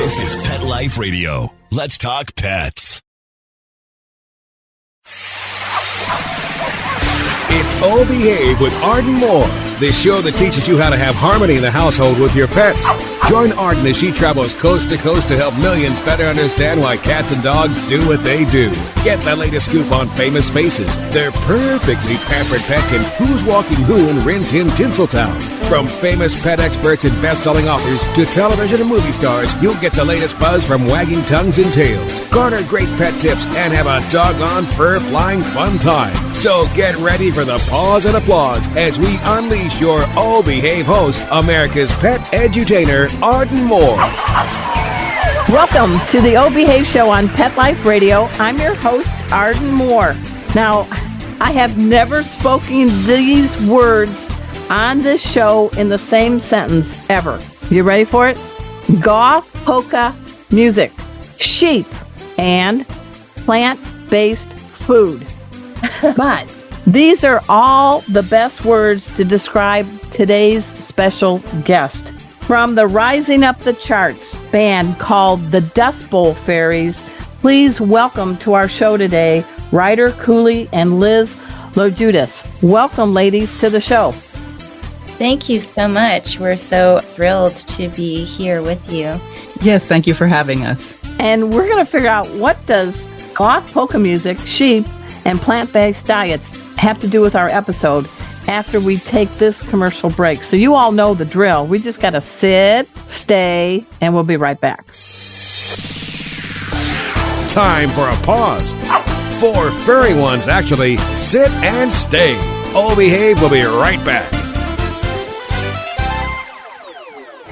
This is Pet Life Radio. Let's talk pets. It's Oh Behave with Arden Moore, the show that teaches you how to have harmony in the household with your pets. Join Arden as she travels coast to coast to help millions better understand why cats and dogs do what they do. Get the latest scoop on famous faces, their perfectly pampered pets, and who's walking who in Rin Tin Tinseltown. From famous pet experts and best-selling authors to television and movie stars, you'll get the latest buzz from wagging tongues and tails, garner great pet tips, and have a doggone fur-flying fun time. So get ready for the pause and applause as we unleash your Oh Behave host, America's pet edutainer, Arden Moore. Welcome to the Oh Behave Show on Pet Life Radio. I'm your host, Arden Moore. Now, I have never spoken these words on this show in the same sentence ever. You ready for it? Goth, polka, music, sheep, and plant-based food. But these are all the best words to describe today's special guest. From the Rising Up the Charts band called the Dust Bowl Faeries, please welcome to our show today, Ryder, Cooley, and Liz LoGuidice. Welcome, ladies, to the show. Thank you so much. We're so thrilled to be here with you. Yes, thank you for having us. And we're going to figure out, what does goth, polka music, sheep, and plant-based diets have to do with our episode after we take this commercial break. So you all know the drill. We just got to sit, stay, and we'll be right back. Time for a pause. 4 furry ones, actually. Sit and stay. Oh Behave will be right back.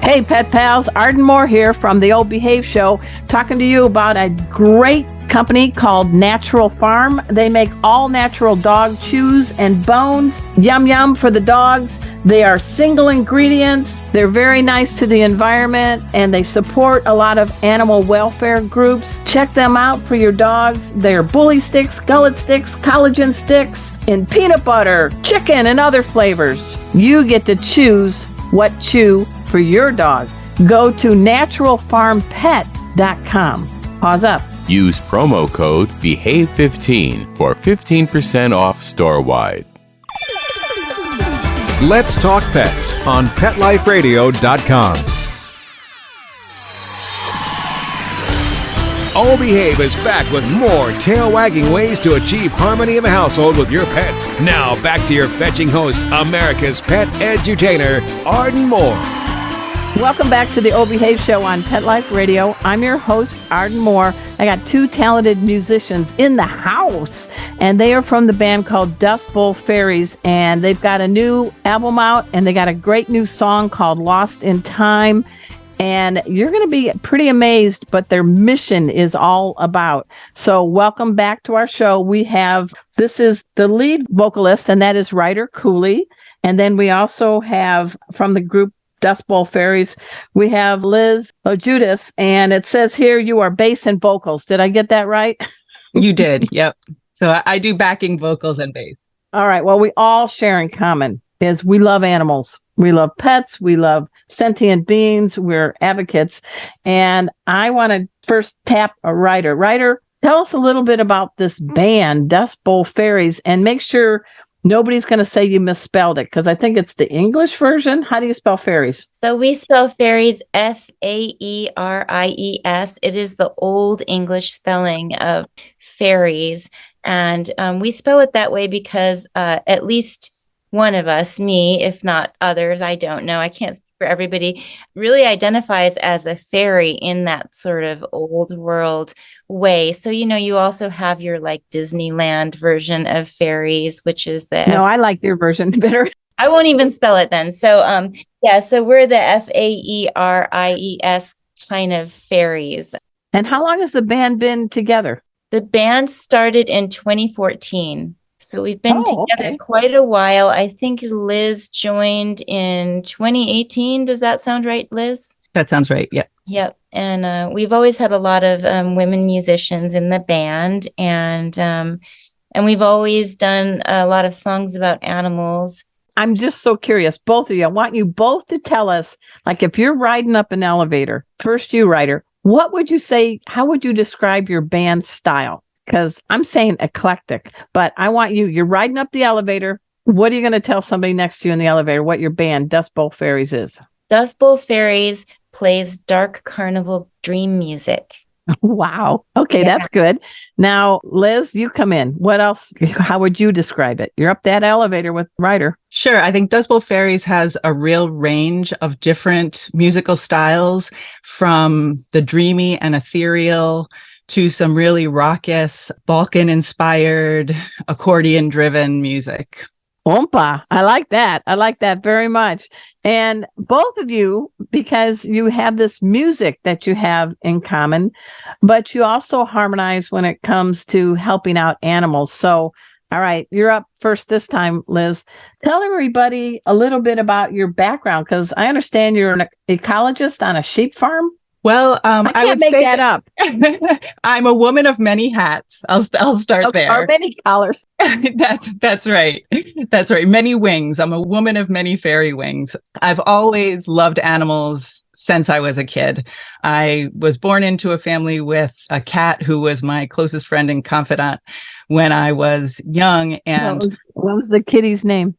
Hey, pet pals, Arden Moore here from the Oh Behave Show, talking to you about a great company called Natural Farm. They make all natural dog chews and bones. Yum yum for the dogs. They are single ingredients. They're very nice to the environment, and they support a lot of animal welfare groups. Check them out for your dogs. They're bully sticks, gullet sticks, collagen sticks, and peanut butter, chicken, and other flavors. You get to choose what chew for your dog. Go to naturalfarmpet.com. Pause up. Use promo code BEHAVE15 for 15% off store-wide. Let's talk pets on PetLifeRadio.com. Oh Behave is back with more tail-wagging ways to achieve harmony in the household with your pets. Now back to your fetching host, America's pet edutainer, Arden Moore. Welcome back to the Oh Behave Show on Pet Life Radio. I'm your host, Arden Moore. I got 2 talented musicians in the house, and they are from the band called Dust Bowl Faeries, and they've got a new album out, and they got a great new song called Lost in Time, and you're going to be pretty amazed what their mission is all about. So welcome back to our show. This is the lead vocalist, and that is Ryder Cooley, and then we also have from the group Dust Bowl Faeries, we have Liz LoGuidice, and it says here you are bass and vocals. Did I get that right? You did, yep. So I do backing vocals and bass. All right. Well, we all share in common is we love animals. We love pets. We love sentient beings. We're advocates. And I want to first tap a Ryder. Ryder, tell us a little bit about this band, Dust Bowl Faeries, and make sure nobody's going to say you misspelled it, because I think it's the English version. How do you spell fairies? So we spell fairies Faeries. It is the old English spelling of fairies. And we spell it that way because at least one of us, me, if not others, I don't know, I can't speak for everybody, really identifies as a fairy in that sort of old world way. So, you also have your like Disneyland version of fairies, which is the... No, I like your version better. I won't even spell it then. So, so we're the Faeries kind of fairies. And how long has the band been together? The band started in 2014. So we've been together quite a while. I think Liz joined in 2018. Does that sound right, Liz? That sounds right. Yep. Yep. And we've always had a lot of women musicians in the band, and we've always done a lot of songs about animals. I'm just so curious, both of you. I want you both to tell us, like, if you're riding up an elevator, first you, Ryder, What would you say? How would you describe your band style? Because I'm saying eclectic, but I want you're riding up the elevator. What are you going to tell somebody next to you in the elevator what your band, Dust Bowl Faeries, is? Dust Bowl Faeries plays dark carnival dream music. Wow. Okay, Yeah. that's good. Now, Liz, you come in. What else? How would you describe it? You're up that elevator with Ryder. Sure. I think Dust Bowl Faeries has a real range of different musical styles, from the dreamy and ethereal to some really raucous, Balkan-inspired, accordion-driven music. Oompa. I like that. I like that very much. And both of you, because you have this music that you have in common, but you also harmonize when it comes to helping out animals. So, all right, you're up first this time, Liz. Tell everybody a little bit about your background, because I understand you're an ecologist on a sheep farm. Well, I I would can't make say that up. I'm a woman of many hats. I'll start there. Or many colors. That's right. That's right. Many wings. I'm a woman of many fairy wings. I've always loved animals since I was a kid. I was born into a family with a cat who was my closest friend and confidant when I was young. And What was the kitty's name?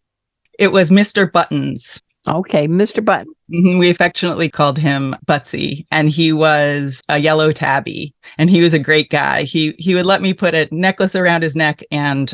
it was Mr. Buttons. Okay, Mr. Button. We affectionately called him Butsy, and he was a yellow tabby, and he was a great guy. He would let me put a necklace around his neck and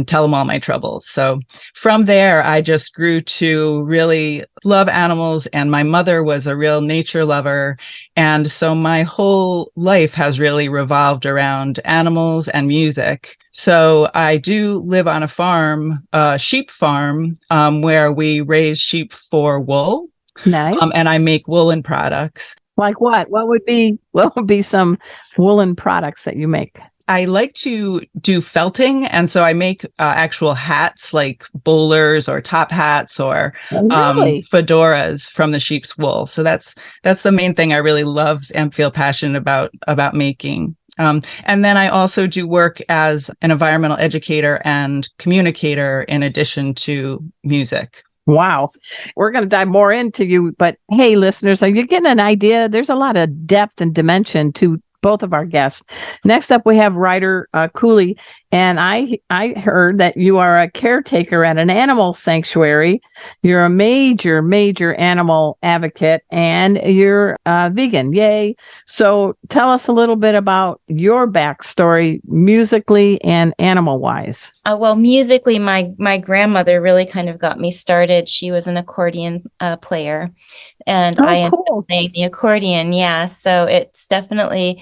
tell him all my troubles. So from there, I just grew to really love animals, and my mother was a real nature lover. And so my whole life has really revolved around animals and music. So I do live on a farm, a sheep farm, where we raise sheep for wool. Nice. And I make woolen products. Like what? What would be some woolen products that you make? I like to do felting, and so I make actual hats, like bowlers or top hats or Really? fedoras from the sheep's wool. So that's the main thing I really love and feel passionate about making. And then I also do work as an environmental educator and communicator in addition to music. Wow. We're going to dive more into you, but hey, listeners, are you getting an idea? There's a lot of depth and dimension to both of our guests. Next up, we have Ryder Cooley, and I heard that you are a caretaker at an animal sanctuary. You're a major animal advocate, and you're vegan. Yay! So tell us a little bit about your backstory, musically and animal-wise. Well, musically, my grandmother really kind of got me started. She was an accordion player, and I ended up playing the accordion. Yeah, so it's definitely,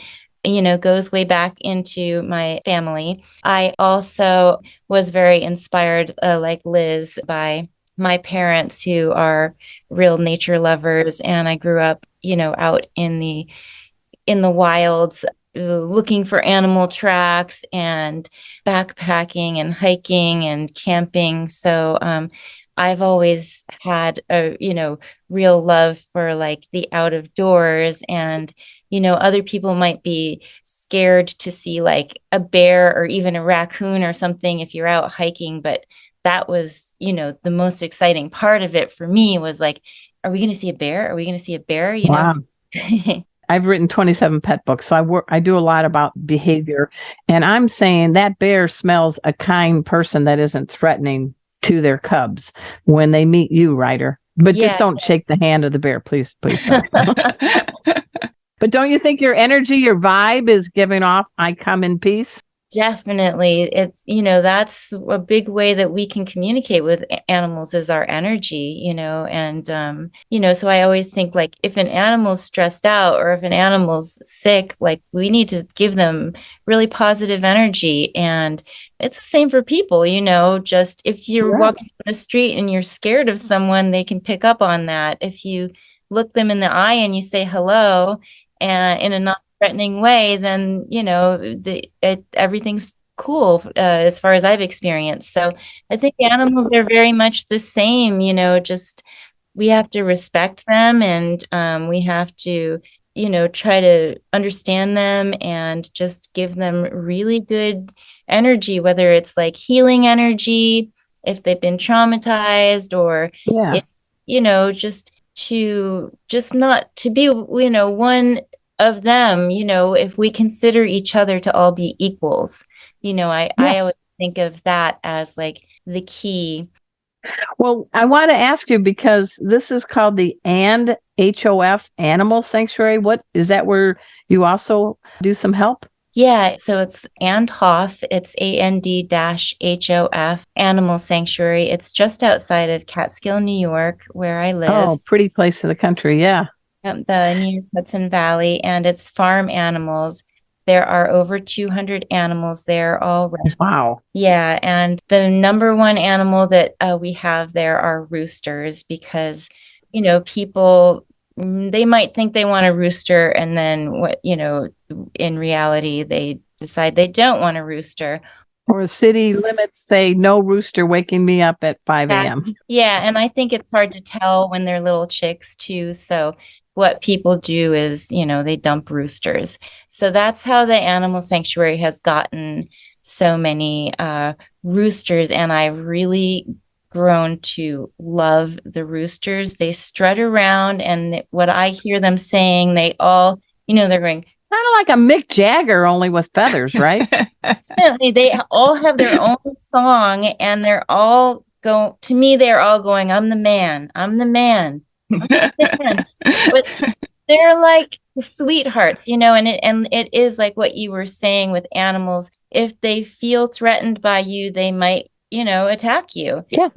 goes way back into my family. I also was very inspired, like Liz, by my parents, who are real nature lovers, and I grew up, out in the wilds, looking for animal tracks and backpacking and hiking and camping. So I've always had a, real love for like the out of doors, and, other people might be scared to see like a bear or even a raccoon or something if you're out hiking. But that was, the most exciting part of it for me was like, are we going to see a bear? Are we going to see a bear? Wow. I've written 27 pet books, so I do a lot about behavior. And I'm saying that bear smells a kind person that isn't threatening to their cubs when they meet you, Ryder. But just don't shake the hand of the bear, please don't. But don't you think your energy, your vibe is giving off, I come in peace? Definitely. It's, that's a big way that we can communicate with animals is our energy, and, so I always think like if an animal's stressed out or if an animal's sick, like we need to give them really positive energy. And it's the same for people, just if you're walking down the street and you're scared of someone, they can pick up on that. If you look them in the eye and you say hello and in a non-threatening way, then everything's cool as far as I've experienced. So I think animals are very much the same. Just we have to respect them, and we have to try to understand them and just give them really good energy, whether it's like healing energy if they've been traumatized, or if, just not to be one of them, if we consider each other to all be equals, I always think of that as like the key. Well, I want to ask you, because this is called the HOF Animal Sanctuary. What is that, where you also do some help? Yeah, so it's ANDHOF. It's AND-HOF Animal Sanctuary. It's just outside of Catskill, New York, where I live. Oh, pretty place in the country, yeah. The New York Hudson Valley, and it's farm animals. There are over 200 animals there, all rescued. Wow. Yeah, and the number one animal that we have there are roosters, because, people, they might think they want a rooster, and then in reality, they decide they don't want a rooster. Or city limits say no rooster waking me up at 5 a.m. Yeah, and I think it's hard to tell when they're little chicks too. So what people do is, they dump roosters. So that's how the animal sanctuary has gotten so many roosters. And I've really grown to love the roosters. They strut around, and what I hear them saying, they all, they're going, kind of like a Mick Jagger, only with feathers, right? They all have their own song, and they're all going, I'm the man. I'm the man. But they're like sweethearts, and it is like what you were saying with animals. If they feel threatened by you, they might, attack you. Yeah.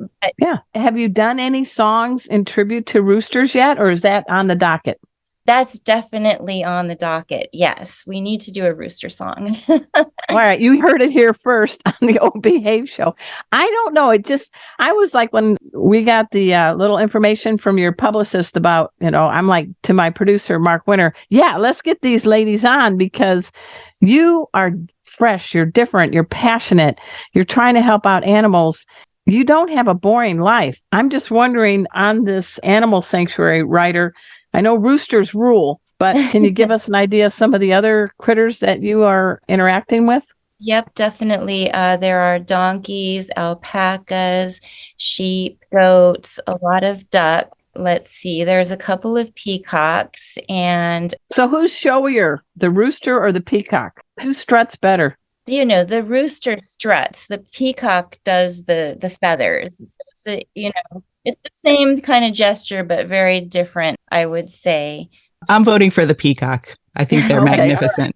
Have you done any songs in tribute to roosters yet, or is that on the docket? That's definitely on the docket. Yes, we need to do a rooster song. All right, you heard it here first on the Oh Behave show. I don't know. I was like, when we got the little information from your publicist about, I'm like to my producer, Mark Winter, yeah, let's get these ladies on, because you are fresh, you're different, you're passionate, you're trying to help out animals. You don't have a boring life. I'm just wondering, on this animal sanctuary, Ryder, I know roosters rule, but can you give us an idea of some of the other critters that you are interacting with? Yep, definitely. There are donkeys, alpacas, sheep, goats, a lot of duck. Let's see, there's a couple of peacocks. And so who's showier, the rooster or the peacock? Who struts better? The rooster struts. The peacock does the feathers. So it's the same kind of gesture, but very different, I would say. I'm voting for the peacock. I think they're magnificent.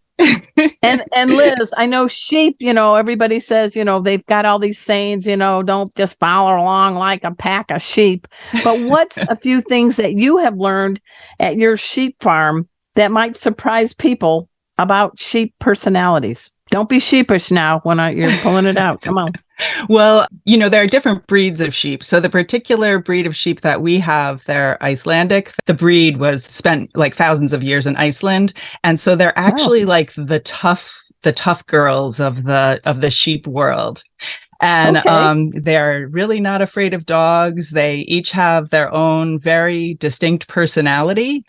And Liz, I know sheep, everybody says, they've got all these sayings, don't just follow along like a pack of sheep. But what's a few things that you have learned at your sheep farm that might surprise people about sheep personalities? Don't be sheepish now when you're pulling it out. Come on. Well, there are different breeds of sheep. So the particular breed of sheep that we have, they're Icelandic. The breed was spent like thousands of years in Iceland. And so they're actually like the tough girls of the sheep world. And they're really not afraid of dogs. They each have their own very distinct personality.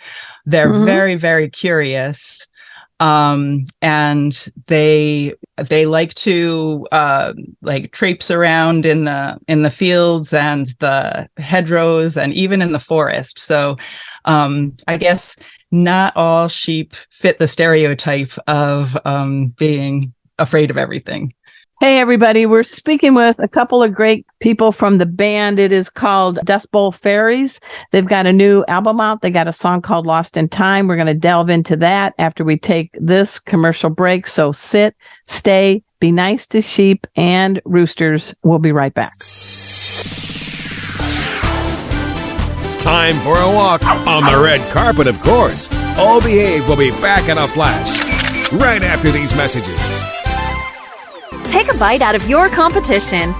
They're very, very curious. And they like to traipse around in the fields and the hedgerows and even in the forest. So I guess not all sheep fit the stereotype of being afraid of everything. Hey, everybody. We're speaking with a couple of great people from the band. It is called Dust Bowl Faeries. They've got a new album out. They got a song called Lost in Time. We're going to delve into that after we take this commercial break. So sit, stay, be nice to sheep and roosters. We'll be right back. Time for a walk on the red carpet, of course. Oh Behave will be back in a flash right after these messages. Take a bite out of your competition.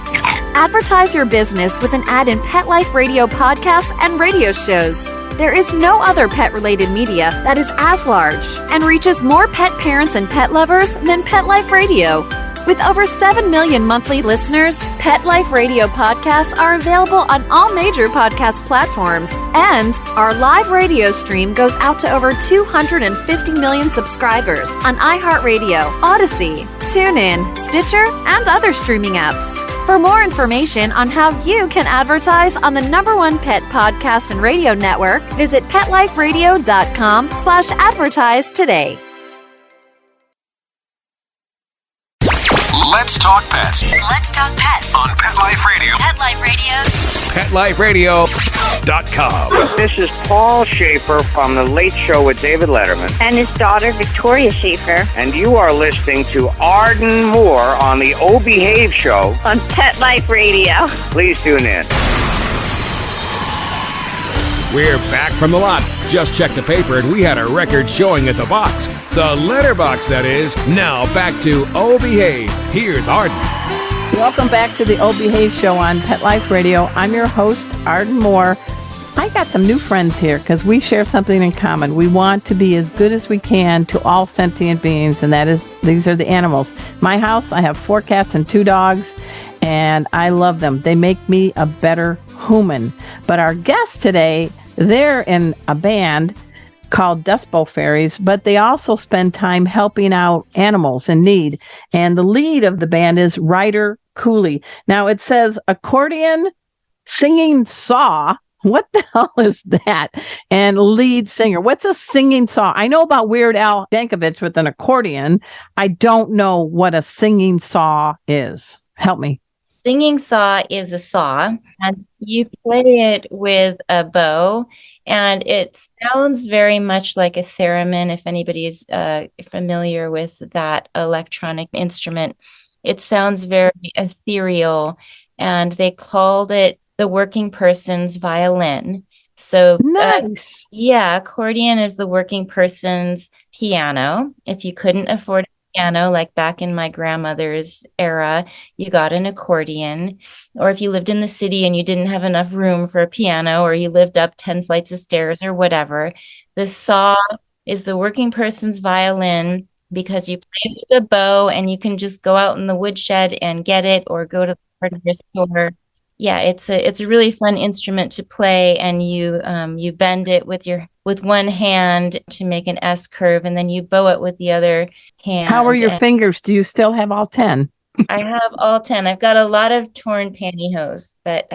Advertise your business with an ad in Pet Life Radio podcasts and radio shows. There is no other pet-related media that is as large and reaches more pet parents and pet lovers than Pet Life Radio. With over 7 million monthly listeners, Pet Life Radio podcasts are available on all major podcast platforms, and our live radio stream goes out to over 250 million subscribers on iHeartRadio, Odyssey, TuneIn, Stitcher, and other streaming apps. For more information on how you can advertise on the #1 pet podcast and radio network, visit PetLifeRadio.com/advertise today. Let's talk pets Let's talk pets on Pet Life Radio. Pet Life Radio. PetLifeRadio.com. This is Paul Schaefer from The Late Show with David Letterman. And his daughter, Victoria Schaefer. And you are listening to Arden Moore on the O Behave Show On Pet Life Radio. Please tune in. We're back from the lot. Just checked the paper and we had a record showing at the box. The letterbox, that is. Now back to O Behave. Here's Arden. Welcome back to the O Behave Show on Pet Life Radio. I'm your host, Arden Moore. I got some new friends here because we share something in common. We want to be as good as we can to all sentient beings, and these are the animals. My house, I have 4 cats and 2 dogs, and I love them. They make me a better human. But our guest today, they're in a band called Dust Bowl Faeries, but they also spend time helping out animals in need. And the lead of the band is Ryder Cooley. Now it says accordion, singing saw. What the hell is that? And lead singer. What's a singing saw? I know about Weird Al Yankovic with an accordion. I don't know what a singing saw is. Help me. Singing saw is a saw, and you play it with a bow, and it sounds very much like a theremin. If anybody's familiar with that electronic instrument, it sounds very ethereal, and they called it the working person's violin. So nice. Accordion is the working person's piano. If you couldn't afford piano, like back in my grandmother's era, you got an accordion. Or if you lived in the city and you didn't have enough room for a piano, or you lived up 10 flights of stairs or whatever, the saw is the working person's violin, because you play with a bow and you can just go out in the woodshed and get it, or go to the hardware store. Yeah, it's a really fun instrument to play, and you bend it with one hand to make an S curve, and then you bow it with the other hand. How are your fingers? Do you still have all 10? I have all 10. I've got a lot of torn pantyhose, but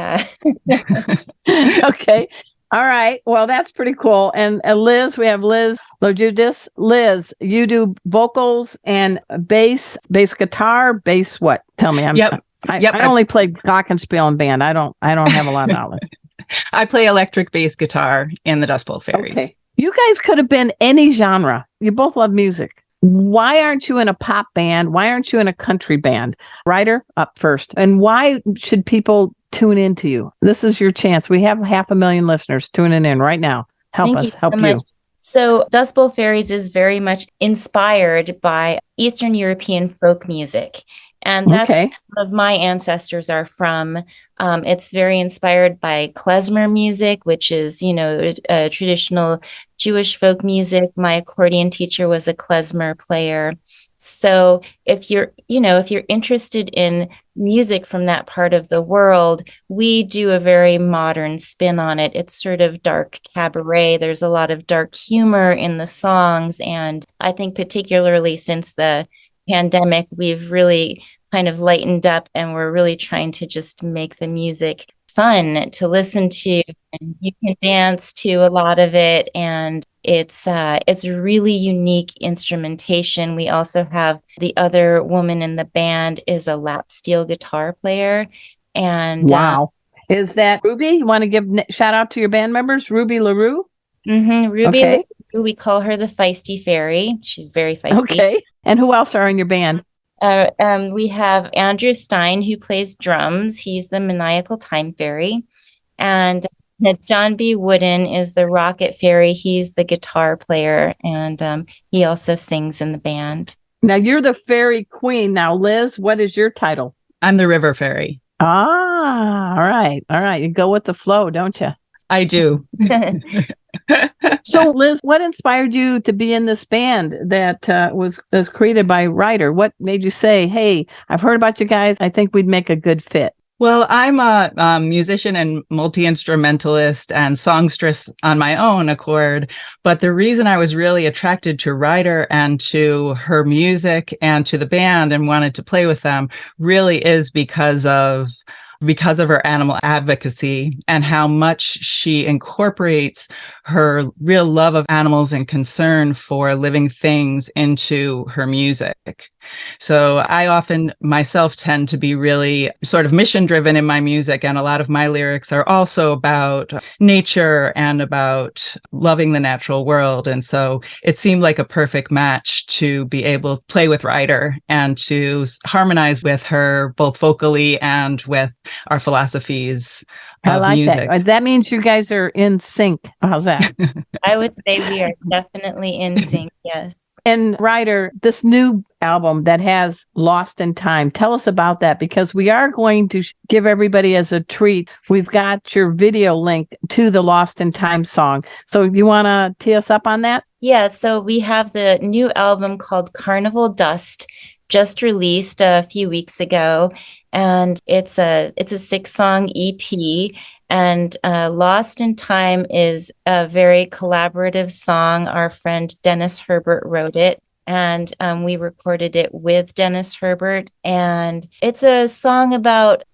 okay. All right. Well, that's pretty cool. And Liz, we have Liz LoGuidice. Liz, you do vocals and bass guitar, bass what? Tell me. I only play glockenspiel and band. I don't have a lot of knowledge. I play electric bass guitar in the Dust Bowl Faeries. Okay. You guys could have been any genre. You both love music. Why aren't you in a pop band? Why aren't you in a country band? Ryder, up first. And why should people tune into you? This is your chance. We have 500,000 listeners tuning in right now. Help us. Help you. So Dust Bowl Faeries is very much inspired by Eastern European folk music. And that's where some of my ancestors are from. It's very inspired by klezmer music, which is, traditional Jewish folk music. My accordion teacher was a klezmer player. So if you're interested in music from that part of the world, we do a very modern spin on it. It's sort of dark cabaret. There's a lot of dark humor in the songs. And I think particularly since the pandemic, we've really kind of lightened up, and we're really trying to just make the music fun to listen to, and you can dance to a lot of it, and it's really unique instrumentation. We also have the other woman in the band is a lap steel guitar player, and wow, is that Ruby? You want to give shout out to your band members, Ruby LaRue? Mm-hmm. Ruby LaRue, we call her the feisty fairy. She's very feisty. Okay. And who else are in your band? We have Andrew Stein, who plays drums. He's the maniacal time fairy. And John B. Wooden is the rocket fairy. He's the guitar player, and he also sings in the band. Now, you're the fairy queen. Now, Liz, what is your title? I'm the river fairy. Ah, all right. You go with the flow, don't you? I do. So, Liz, what inspired you to be in this band that was created by Ryder? What made you say, hey, I've heard about you guys. I think we'd make a good fit? Well, I'm a musician and multi-instrumentalist and songstress on my own accord. But the reason I was really attracted to Ryder and to her music and to the band and wanted to play with them really is because of her animal advocacy and how much she incorporates her real love of animals and concern for living things into her music. So I often myself tend to be really sort of mission driven in my music. And a lot of my lyrics are also about nature and about loving the natural world. And so it seemed like a perfect match to be able to play with Ryder and to harmonize with her both vocally and with our philosophies I of like music. that. That means you guys are in sync. How's that? I would say we are definitely in sync. Yes. And Ryder, this new album that has Lost in Time, tell us about that, because we are going to give everybody as a treat. We've got your video link to the Lost in Time song. So you want to tee us up on that? Yeah. So we have the new album called Carnival Dust, just released a few weeks ago. And it's a 6-song EP. And Lost in Time is a very collaborative song. Our friend Dennis Herbert wrote it, and we recorded it with Dennis Herbert. And it's a song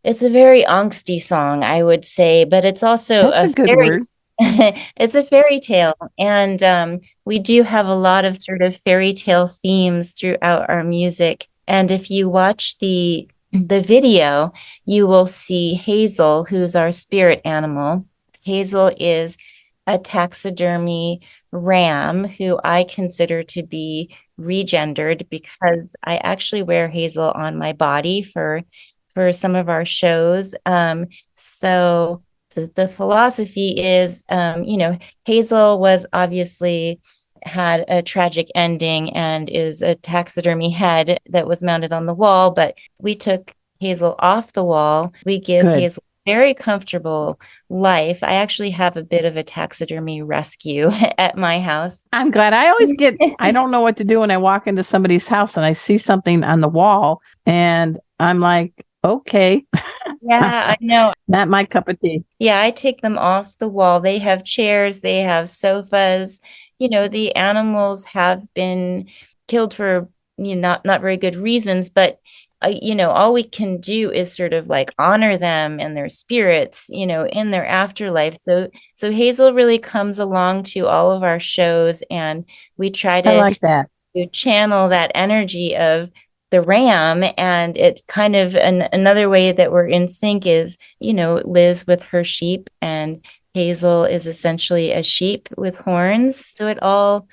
it's a very angsty song, I would say, but it's also That's a good word. It's a fairy tale. And we do have a lot of sort of fairy tale themes throughout our music. And if you watch the video, you will see Hazel, who's our spirit animal. Hazel is a taxidermy ram who I consider to be regendered because I actually wear Hazel on my body for some of our shows. So the philosophy is, Hazel was obviously had a tragic ending and is a taxidermy head that was mounted on the wall, but we took Hazel off the wall. We give Hazel a very comfortable life. I actually have a bit of a taxidermy rescue at my house. I'm glad. I always I don't know what to do when I walk into somebody's house and I see something on the wall and I'm like, okay. Yeah, I know. Not my cup of tea. Yeah, I take them off the wall. They have chairs, they have sofas. The animals have been killed for not very good reasons, but all we can do is sort of like honor them and their spirits, in their afterlife. So Hazel really comes along to all of our shows, and we try to, I like that, to channel that energy of the ram. And it kind of another way that we're in sync is, Liz with her sheep, and Hazel is essentially a sheep with horns. So it all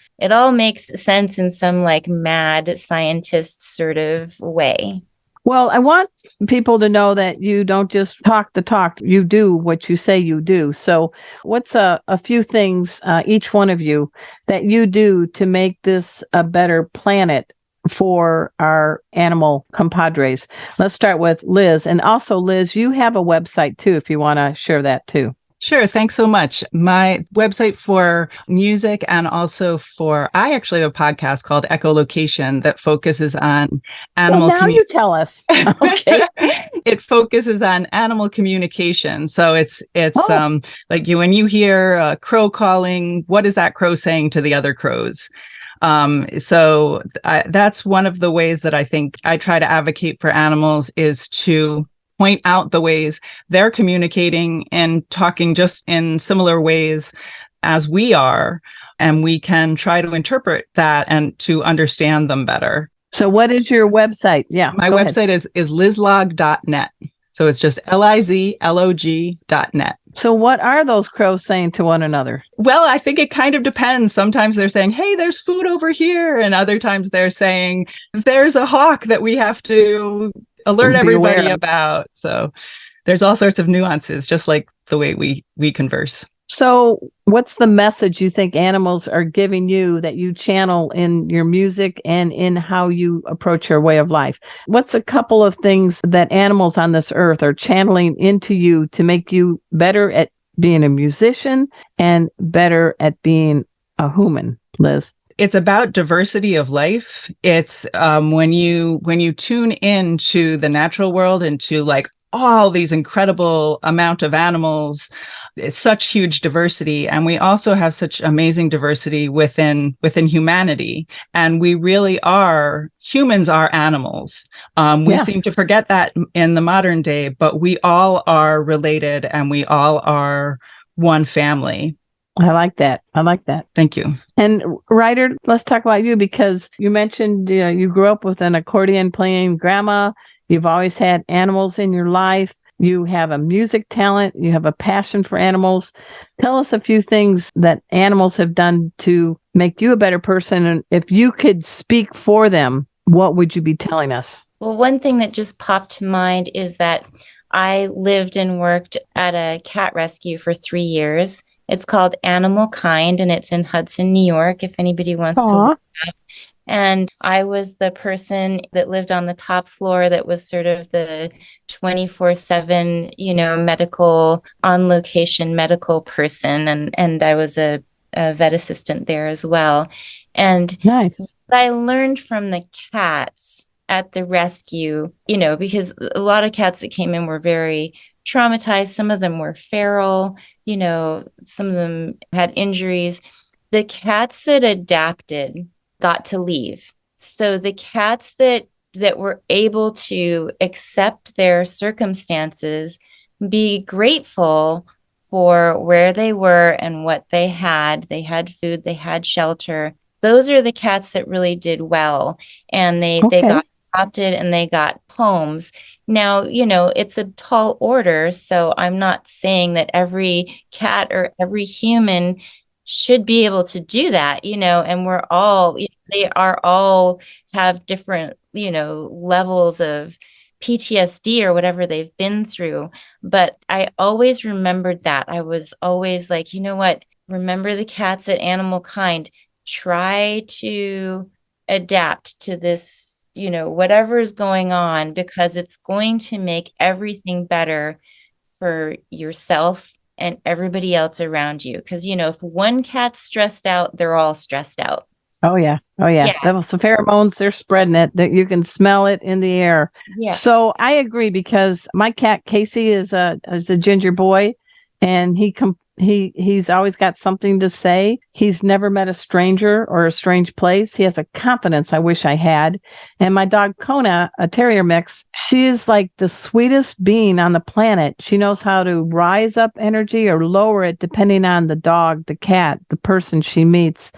makes sense in some like mad scientist sort of way. Well, I want people to know that you don't just talk the talk, you do what you say you do. So what's a few things, each one of you, that you do to make this a better planet for our animal compadres? Let's start with Liz. And also, Liz, you have a website too, if you want to share that too. Sure. Thanks so much. My website for music and also I actually have a podcast called Echolocation that focuses on animal. Well, now you tell us. Okay. It focuses on animal communication. So it's like when you hear a crow calling, what is that crow saying to the other crows? So that's one of the ways that I think I try to advocate for animals, is to point out the ways they're communicating and talking just in similar ways as we are, and we can try to interpret that and to understand them better. So what is your website? Yeah. My website is lizlog.net. So it's just lizlog.net. So what are those crows saying to one another? Well, I think it kind of depends. Sometimes they're saying, hey, there's food over here. And other times they're saying, there's a hawk that we have to alert everybody about. So there's all sorts of nuances, just like the way we converse. So what's the message you think animals are giving you that you channel in your music and in how you approach your way of life? What's a couple of things that animals on this earth are channeling into you to make you better at being a musician and better at being a human, Liz? It's about diversity of life. It's when you tune into the natural world and to like all these incredible amount of animals. It's such huge diversity, and we also have such amazing diversity within humanity. And we really are, humans are animals. We seem to forget that in the modern day, but we all are related, and we all are one family. I like that. Thank you. And Ryder, let's talk about you, because you mentioned you grew up with an accordion playing grandma. You've always had animals in your life. You have a music talent. You have a passion for animals. Tell us a few things that animals have done to make you a better person. And if you could speak for them, what would you be telling us? Well, one thing that just popped to mind is that I lived and worked at a cat rescue for 3 years. It's called Animal Kind, and it's in Hudson, New York, if anybody wants to look it up. And I was the person that lived on the top floor that was sort of the 24/7, medical, on location medical person. And I was a vet assistant there as well. And nice. What I learned from the cats at the rescue, because a lot of cats that came in were very traumatized. Some of them were feral, some of them had injuries. The cats that adapted got to leave. So the cats that were able to accept their circumstances, be grateful for where they were and what they had food, they had shelter. Those are the cats that really did well. And they got adopted and they got homes. Now, it's a tall order. So I'm not saying that every cat or every human should be able to do that, and we're all, they are all have different, levels of PTSD or whatever they've been through. But I always remembered that. I was always like, what? Remember the cats at Animal Kind. Try to adapt to this, whatever is going on, because it's going to make everything better for yourself and everybody else around you. Because, if one cat's stressed out, they're all stressed out. Oh, yeah. Those pheromones, they're spreading it. That you can smell it in the air. Yeah. So I agree, because my cat Casey is a ginger boy, and he's always got something to say. He's never met a stranger or a strange place. He has a confidence I wish I had. And my dog Kona, a terrier mix, she is like the sweetest being on the planet. She knows how to rise up energy or lower it depending on the dog, the cat, the person she meets.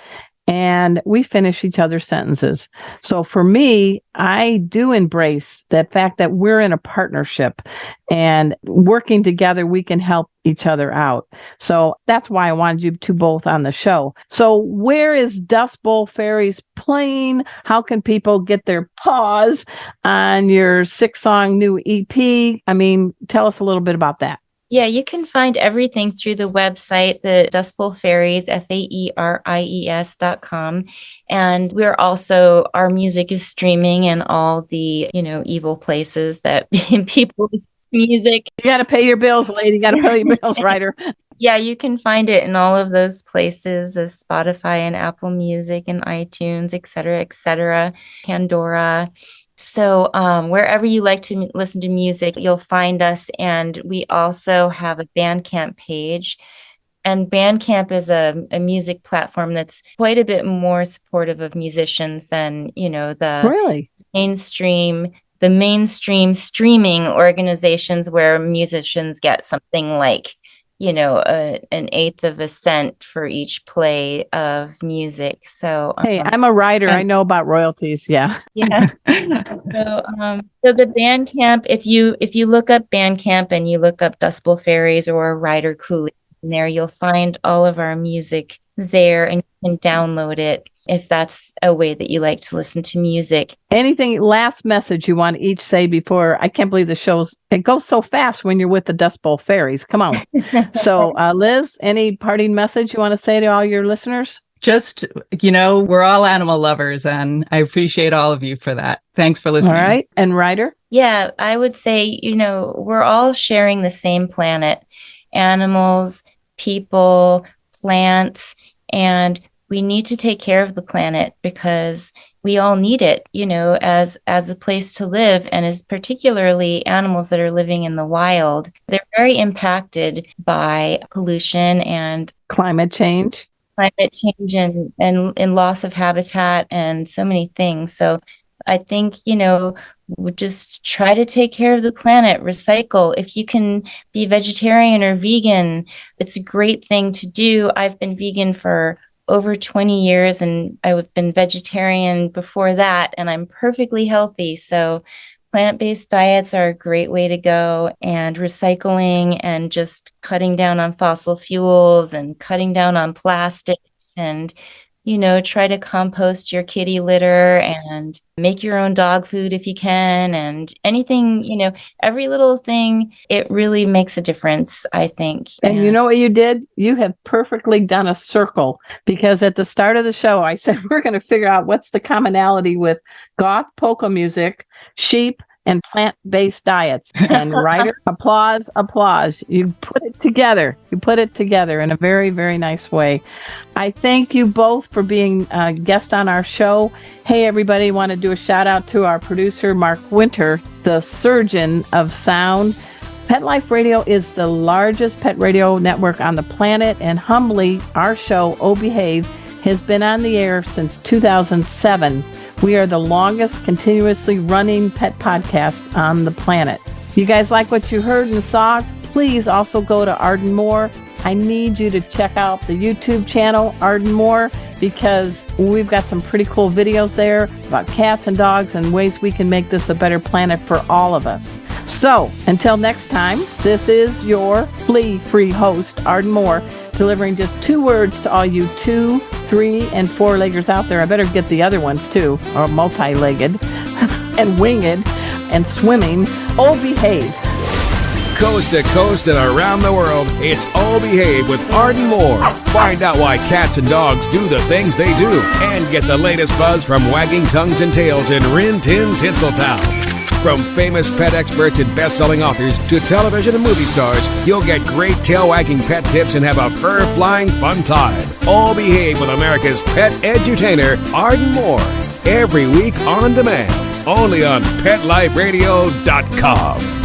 And we finish each other's sentences. So for me, I do embrace that fact that we're in a partnership, and working together, we can help each other out. So that's why I wanted you two both on the show. So where is Dust Bowl Faeries playing? How can people get their paws on your 6-song new EP? I mean, tell us a little bit about that. Yeah, you can find everything through the website, the Dust Bowl Faeries, FAERIES.com. And we're also, our music is streaming in all the, evil places that people listen to music. You got to pay your bills, lady. You got to pay your bills, Ryder. Yeah, you can find it in all of those places, as Spotify and Apple Music and iTunes, et cetera, Pandora. So wherever you like to listen to music, you'll find us. And we also have a Bandcamp page. And Bandcamp is a music platform that's quite a bit more supportive of musicians than, the mainstream streaming organizations, where musicians get something like, an eighth of a cent for each play of music. So hey, I'm a writer. I know about royalties. Yeah. So the Bandcamp, if you look up Bandcamp and you look up Dust Bowl Faeries or Ryder Cooley, in there you'll find all of our music there, and you can download it if that's a way that you like to listen to music. Anything, last message you want to each say before? I can't believe it goes so fast when you're with the Dust Bowl Faeries. Come on. So Liz, any parting message you want to say to all your listeners? Just, we're all animal lovers, and I appreciate all of you for that. Thanks for listening. All right. And Ryder? Yeah, I would say, we're all sharing the same planet. Animals, people, plants, and we need to take care of the planet because we all need it, as a place to live, and as particularly animals that are living in the wild. They're very impacted by pollution and climate change and loss of habitat and so many things. So I think, we just try to take care of the planet, recycle. If you can be vegetarian or vegan, it's a great thing to do. I've been vegan for over 20 years and I've been vegetarian before that, and I'm perfectly healthy. So plant-based diets are a great way to go, and recycling and just cutting down on fossil fuels and cutting down on plastics, and try to compost your kitty litter and make your own dog food if you can, and anything, every little thing, it really makes a difference, I think. And you know what you did? You have perfectly done a circle, because at the start of the show, I said, we're going to figure out what's the commonality with goth polka music, sheep, and plant-based diets. And Ryder, applause. You put it together. In a very, very nice way. I thank you both for being a guest on our show. Hey, everybody, want to do a shout out to our producer, Mark Winter, the surgeon of sound. Pet Life Radio is the largest pet radio network on the planet, and humbly, our show, Oh Behave, has been on the air since 2007. We are the longest continuously running pet podcast on the planet. You guys like what you heard and saw? Please also go to Arden Moore. I need you to check out the YouTube channel, Arden Moore, because we've got some pretty cool videos there about cats and dogs and ways we can make this a better planet for all of us. So, until next time, this is your flea-free host, Arden Moore, delivering just 2 words to all you 2, 3, and 4-leggers out there. I better get the other ones too, or multi-legged and winged and swimming. Oh, behave. Coast to coast and around the world, it's Oh Behave with Arden Moore. Find out why cats and dogs do the things they do, and get the latest buzz from wagging tongues and tails in Rin Tin Tinseltown. From famous pet experts and best-selling authors to television and movie stars, you'll get great tail-wagging pet tips and have a fur-flying fun time. All Behave with America's pet edutainer, Arden Moore. Every week on demand, only on PetLifeRadio.com.